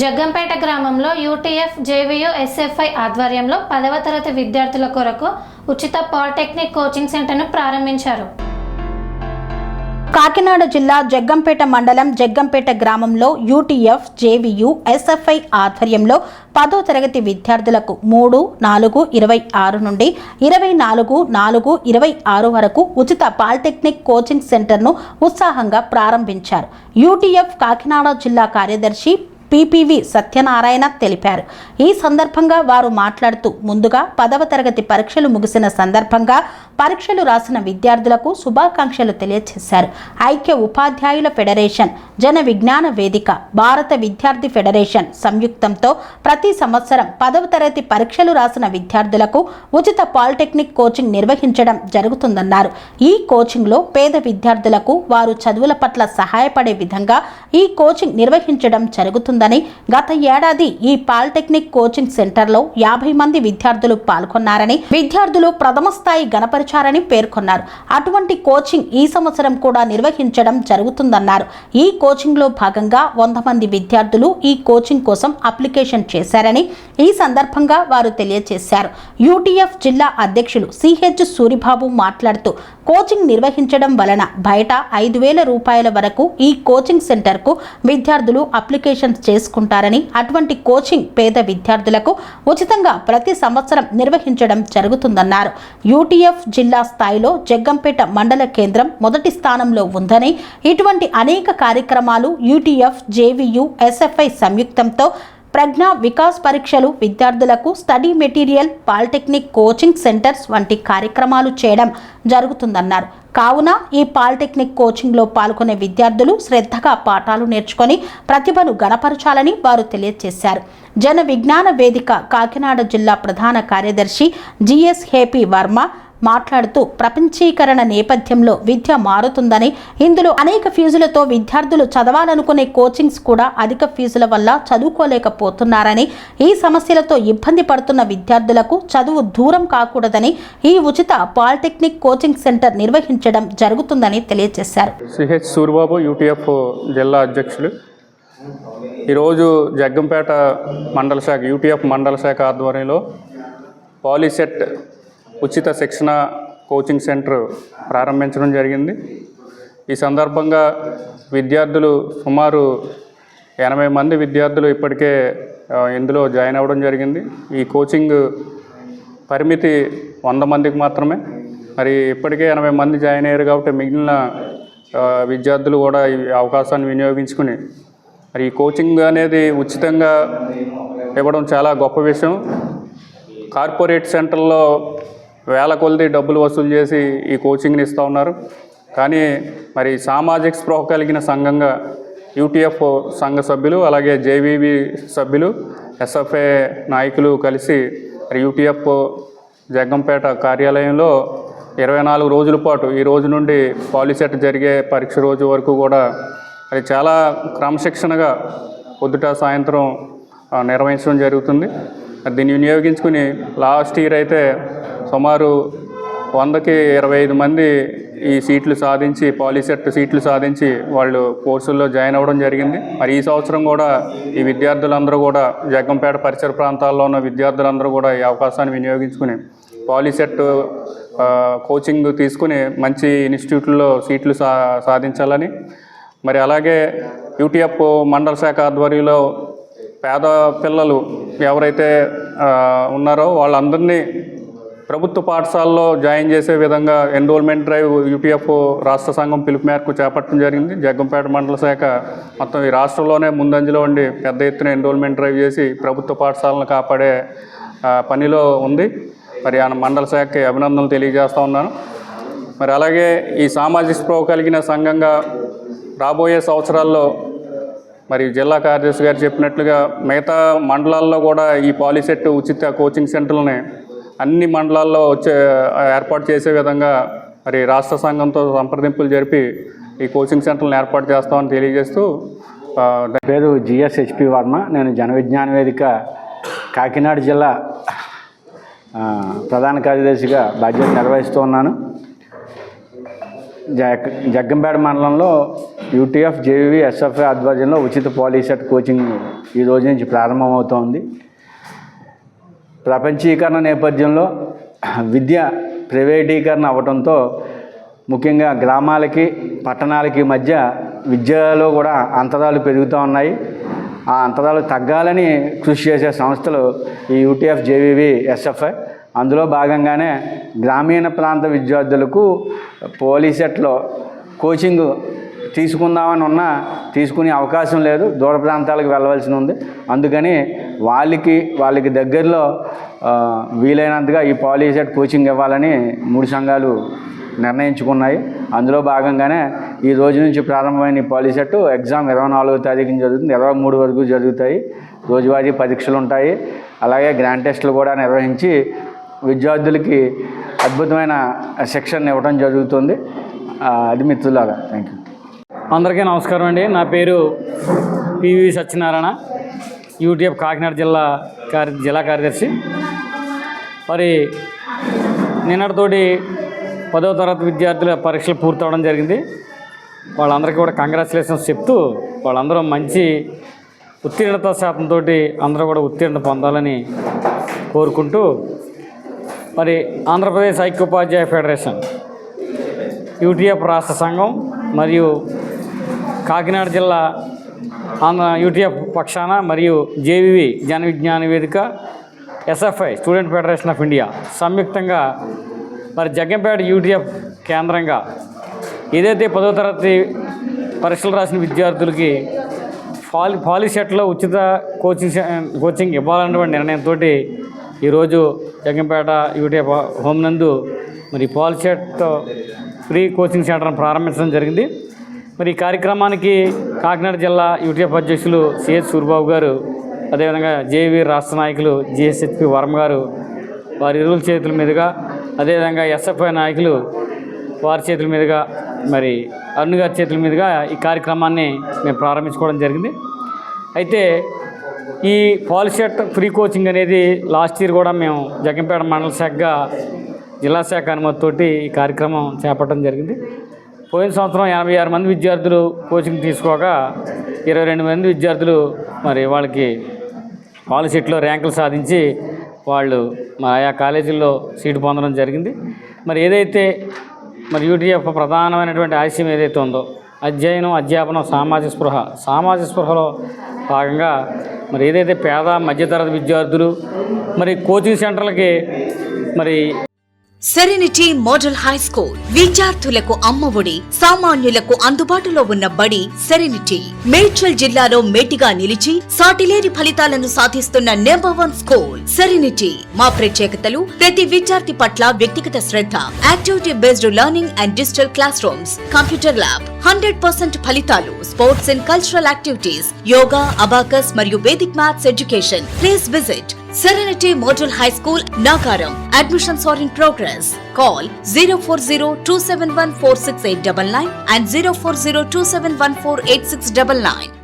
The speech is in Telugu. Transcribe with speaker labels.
Speaker 1: జగ్గంపేట గ్రామంలో యూటీఎఫ్ జేవీయూ ఎస్ఎఫ్ఐ ఆధ్వర్యంలో 10వ తరగతి విద్యార్థుల కొరకు ఉచిత పాలిటెక్నిక్ కోచింగ్ సెంటర్ను ప్రారంభించారు.
Speaker 2: కాకినాడ జిల్లా జగ్గంపేట మండలం జగ్గంపేట గ్రామంలో యూటీఎఫ్ జేవీయూ ఎస్ఎఫ్ఐ ఆధ్వర్యంలో 10వ తరగతి విద్యార్థులకు 3-4-26 నుండి 24-4-26 వరకు ఉచిత పాలిటెక్నిక్ కోచింగ్ సెంటర్ను ఉత్సాహంగా ప్రారంభించారు. యూటీఎఫ్ కాకినాడ జిల్లా కార్యదర్శి పిపివి సత్యనారాయణ తెలిపారు. ఈ సందర్భంగా వారు మాట్లాడుతూ ముందుగా 10వ తరగతి పరీక్షలు ముగిసిన సందర్భంగా పరీక్షలు రాసిన విద్యార్థులకు శుభాకాంక్షలు తెలియజేశారు. ఐక్య ఉపాధ్యాయుల ఫెడరేషన్, జన విజ్ఞాన వేదిక, భారత విద్యార్థి ఫెడరేషన్ సంయుక్తంతో ప్రతి సంవత్సరం 10వ తరగతి పరీక్షలు రాసిన విద్యార్థులకు ఉచిత పాలిటెక్నిక్ కోచింగ్ నిర్వహించడం జరుగుతుందన్నారు. ఈ కోచింగ్లో పేద విద్యార్థులకు వారు చదువుల పట్ల సహాయపడే విధంగా ఈ కోచింగ్ నిర్వహించడం జరుగుతుంది. గత ఏడాది ఈ పాలిటెక్నిక్ కోచింగ్ సెంటర్లో 50 మంది విద్యార్థులు పాల్గొన్నారని, విద్యార్థులు ప్రథమ స్థాయి గణపరిచారని పేర్కొన్నారు. అటువంటి కోచింగ్ ఈ సంవత్సరం కూడా నిర్వహించడం జరుగుతుందన్నారు. ఈ కోచింగ్ లో భాగంగా 100 మంది విద్యార్థులు ఈ కోచింగ్ కోసం అప్లికేషన్ చేశారని ఈ సందర్భంగా వారు తెలియజేశారు. యూటీఎఫ్ జిల్లా అధ్యక్షులు సిహెచ్ సూరిబాబు మాట్లాడుతూ కోచింగ్ నిర్వహించడం వలన బయట 5,000 రూపాయల వరకు ఈ కోచింగ్ సెంటర్కు విద్యార్థులు అప్లికేషన్ చేసుకుంటారని, అటువంటి కోచింగ్ పేద విద్యార్థులకు ఉచితంగా ప్రతి సంవత్సరం నిర్వహించడం జరుగుతుందన్నారు. యూటీఎఫ్ జిల్లా స్థాయిలో జగ్గంపేట మండల కేంద్రం మొదటి స్థానంలో ఉందని, ఇటువంటి అనేక కార్యక్రమాలు యూటీఎఫ్ జేవీయూ ఎస్ఎఫ్ఐ సంయుక్తంతో ప్రజ్ఞా వికాస్ పరీక్షలు, విద్యార్థులకు study material, polytechnic coaching centres వంటి కార్యక్రమాలు చేయడం జరుగుతుందన్నారు. కావున ఈ పాలిటెక్నిక్ కోచింగ్లో పాల్గొనే విద్యార్థులు శ్రద్ధగా పాఠాలు నేర్చుకొని ప్రతిభను గణపరచాలని వారు తెలియజేశారు. జన విజ్ఞాన వేదిక కాకినాడ జిల్లా ప్రధాన కార్యదర్శి జిఎస్ హేపీ వర్మ మాట్లాడుతూ ప్రపంచీకరణ నేపథ్యంలో విద్య మారుతుందని, ఇందులో అనేక ఫీజులతో విద్యార్థులు చదవాలనుకునే కోచింగ్స్ కూడా అధిక ఫీజుల వల్ల చదువుకోలేకపోతున్నారని, ఈ సమస్యలతో ఇబ్బంది పడుతున్న విద్యార్థులకు చదువు దూరం కాకూడదని ఈ ఉచిత పాలిటెక్నిక్ కోచింగ్ సెంటర్ నిర్వహించడం జరుగుతుందని తెలియజేశారు.
Speaker 3: సిహెచ్ సూరిబాబు యూటీఎఫ్ జిల్లా అధ్యక్షులు. ఈరోజు జగ్గంపేట మండల శాఖ యూటీఎఫ్ మండల శాఖ ఆధ్వర్యంలో పాలిసెట్ ఉచిత శిక్షణ కోచింగ్ సెంటర్ ప్రారంభించడం జరిగింది. ఈ సందర్భంగా విద్యార్థులు సుమారు 80 మంది విద్యార్థులు ఇప్పటికే ఇందులో జాయిన్ అవ్వడం జరిగింది. ఈ కోచింగ్ పరిమితి 100 మందికి మాత్రమే. మరి ఇప్పటికే 80 మంది జాయిన్ అయ్యారు కాబట్టి మిగిలిన విద్యార్థులు కూడా ఈ అవకాశాన్ని వినియోగించుకుని మరి ఈ కోచింగ్ అనేది ఉచితంగా ఇవ్వడం చాలా గొప్ప విషయం. కార్పొరేట్ సెంటర్లో వేల కొలది డబ్బులు వసూలు చేసి ఈ కోచింగ్ని ఇస్తూ ఉన్నారు. కానీ మరి సామాజిక స్పృహ కలిగిన సంఘంగా యూటీఎఫ్ సంఘ సభ్యులు, అలాగే జేవీవి సభ్యులు, ఎస్ఎఫ్ఐ నాయకులు కలిసి యూటీఎఫ్ జగ్గంపేట కార్యాలయంలో 24 రోజుల పాటు ఈ రోజు నుండి పాలిసెట్ జరిగే పరీక్ష రోజు వరకు కూడా అది చాలా క్రమశిక్షణగా పొద్దుట సాయంత్రం నిర్వహించడం జరుగుతుంది. దీన్ని వినియోగించుకుని లాస్ట్ ఇయర్ అయితే సుమారు 100కి 25 మంది ఈ సీట్లు సాధించి పాలిసెట్ సీట్లు సాధించి వాళ్ళు కోర్సుల్లో జాయిన్ అవ్వడం జరిగింది. మరి ఈ సంవత్సరం కూడా ఈ విద్యార్థులందరూ కూడా జగ్గంపేట పరిసర ప్రాంతాల్లో ఉన్న విద్యార్థులందరూ కూడా ఈ అవకాశాన్ని వినియోగించుకుని పాలిసెట్ కోచింగ్ తీసుకుని మంచి ఇన్స్టిట్యూట్లో సీట్లు సాధించాలని, మరి అలాగే యూటీఎఫ్ మండల శాఖ ఆధ్వర్యంలో పేద పిల్లలు ఎవరైతే ఉన్నారో వాళ్ళందరినీ ప్రభుత్వ పాఠశాలలో జాయిన్ చేసే విధంగా ఎన్రోల్మెంట్ డ్రైవ్ యూటీఎఫ్ రాష్ట్ర సంఘం పిలుపు మేరకు చేపట్టడం జరిగింది. జగ్గంపేట మండల శాఖ మొత్తం ఈ రాష్ట్రంలోనే ముందంజలో ఉండి పెద్ద ఎత్తున ఎన్రోల్మెంట్ డ్రైవ్ చేసి ప్రభుత్వ పాఠశాలను కాపాడే పనిలో ఉంది. మరి ఆ మండల శాఖకి అభినందనలు తెలియజేస్తూ ఉన్నాను. మరి అలాగే ఈ సామాజిక స్పృహ కలిగిన సంఘంగా రాబోయే సంవత్సరాల్లో మరి జిల్లా కార్యదర్శి గారు చెప్పినట్లుగా మిగతా మండలాల్లో కూడా ఈ పాలిసెట్ ఉచిత కోచింగ్ సెంటర్లని అన్ని మండలాల్లో ఏర్పాటు చేసే విధంగా మరి రాష్ట్ర సంఘంతో సంప్రదింపులు జరిపి ఈ కోచింగ్ సెంటర్లను ఏర్పాటు చేస్తామని తెలియజేస్తూ.
Speaker 4: నా పేరు జిఎస్హెచ్పి వర్మ. నేను జన విజ్ఞాన వేదిక కాకినాడ జిల్లా ప్రధాన కార్యదర్శిగా బాధ్యత నిర్వహిస్తూ ఉన్నాను. జగ్గంపేట మండలంలో యూటీఎఫ్ జేవీవి ఎస్ఎఫ్ఐ ఆధ్వర్యంలో ఉచిత పాలిసెట్ కోచింగ్ ఈ రోజు నుంచి ప్రారంభమవుతోంది. ప్రపంచీకరణ నేపథ్యంలో విద్య ప్రైవేటీకరణ అవడంతో ముఖ్యంగా గ్రామాలకి పట్టణాలకి మధ్య విద్యలో కూడా అంతరాలు పెరుగుతూ ఉన్నాయి. ఆ అంతరాలు తగ్గాలని కృషి చేసే సంస్థలు ఈ యూటీఎఫ్ జేవీవి ఎస్ఎఫ్ఐ. అందులో భాగంగానే గ్రామీణ ప్రాంత విద్యార్థులకు పోలీసెట్లో కోచింగ్ తీసుకుందామని ఉన్నా తీసుకునే అవకాశం లేదు, దూర ప్రాంతాలకు వెళ్ళవలసి ఉంది. అందుకని వాళ్ళకి దగ్గరలో వీలైనంతగా ఈ పాలీసెట్ కోచింగ్ ఇవ్వాలని 3 సంఘాలు నిర్ణయించుకున్నాయి. అందులో భాగంగానే ఈ రోజు నుంచి ప్రారంభమైన ఈ పాలీసెట్ ఎగ్జామ్ 24వ తారీఖున జరుగుతుంది, 23 వరకు జరుగుతాయి. రోజువారీ పరీక్షలు ఉంటాయి, అలాగే గ్రాండ్ టెస్టులు కూడా నిర్వహించి విద్యార్థులకి అద్భుతమైన శిక్షణ ఇవ్వడం జరుగుతుంది. అది మిత్రులారా. Thank you.
Speaker 5: అందరికీ నమస్కారం అండి. నా పేరు పివి సత్యనారాయణ, యూటీఎఫ్ కాకినాడ జిల్లా కార్యదర్శి. మరి నిన్నటితోటి 10వ తరగతి విద్యార్థుల పరీక్షలు పూర్తవడం జరిగింది. వాళ్ళందరికీ కూడా కంగ్రాచులేషన్స్ చెప్తూ వాళ్ళందరూ మంచి ఉత్తీర్ణత శాతంతో అందరూ కూడా ఉత్తీర్ణత పొందాలని కోరుకుంటూ, మరి ఆంధ్రప్రదేశ్ ఐక్యోపాధ్యాయ ఫెడరేషన్, యూటీఎఫ్ రాష్ట్ర సంఘం మరియు కాకినాడ జిల్లా యూటీఎఫ్ పక్షాన మరియు జేవీవి జన విజ్ఞాన వేదిక, SFI student federation of India సంయుక్తంగా మరి జగ్గంపేట యూటీఎఫ్ కేంద్రంగా ఏదైతే 10వ తరగతి పరీక్షలు రాసిన విద్యార్థులకి పాలీసెట్లో ఉచిత కోచింగ్ ఇవ్వాలన్నటువంటి నిర్ణయంతో ఈరోజు జగ్గంపేట యూటీఎఫ్ హోమ్ నందు మరి పాలీసెట్ ఫ్రీ కోచింగ్ సెంటర్ను ప్రారంభించడం జరిగింది. మరి ఈ కార్యక్రమానికి కాకినాడ జిల్లా యూటీఎఫ్ అధ్యక్షులు సిహెచ్ సూరిబాబు గారు, అదేవిధంగా జేవీ రాష్ట్ర నాయకులు జిఎస్హెచ్పి వర్మ గారు వారి ఇరువుల చేతుల మీదుగా, అదేవిధంగా ఎస్ఎఫ్ఐ నాయకులు వారి చేతుల మీదుగా, మరి అరుణ్ గారి చేతుల మీదుగా ఈ కార్యక్రమాన్ని మేము ప్రారంభించుకోవడం జరిగింది. అయితే ఈ పాలీసెట్ ఫ్రీ కోచింగ్ అనేది లాస్ట్ ఇయర్ కూడా మేము జగ్గంపేట మండల శాఖగా జిల్లా శాఖ అనుమతితోటి ఈ కార్యక్రమం చేపట్టడం జరిగింది. పోయిన సంవత్సరం 86 మంది విద్యార్థులు కోచింగ్ తీసుకోగా 22 మంది విద్యార్థులు మరి వాళ్ళకి పాలీసెట్లో ర్యాంకులు సాధించి వాళ్ళు ఆయా కాలేజీల్లో సీటు పొందడం జరిగింది. మరి ఏదైతే మరి యూటీఎఫ్ ప్రధానమైనటువంటి ఆశయం ఏదైతే ఉందో అధ్యయనం, అధ్యాపనం, సామాజిక స్పృహలో భాగంగా మరి ఏదైతే పేద మధ్యతరగతి విద్యార్థులు మరి కోచింగ్ సెంటర్లకి మరి
Speaker 6: సెరెనిటీ మోడల్ హై స్కూల్ విద్యార్థులకు అమ్మఒడి, సామాన్యులకు అందుబాటులో ఉన్న బడి సెరెనిటీ. మేడ్చల్ జిల్లాలో మేటిగా నిలిచి సాటిలేని ఫలితాలను సాధిస్తున్న #1 స్కూల్ సెరెనిటీ. మా ప్రత్యేకతలు ప్రతి విద్యార్థి పట్ల వ్యక్తిగత శ్రద్ధ, activity based learning and digital classrooms, computer lab, 100% ఫలితాలు, sports and cultural activities, yoga, abacus మరియు Vedic maths education. Please visit Serenity Model High School, Nagaram. Admissions are in progress. Call 040-271-46899 and 040-271-48699.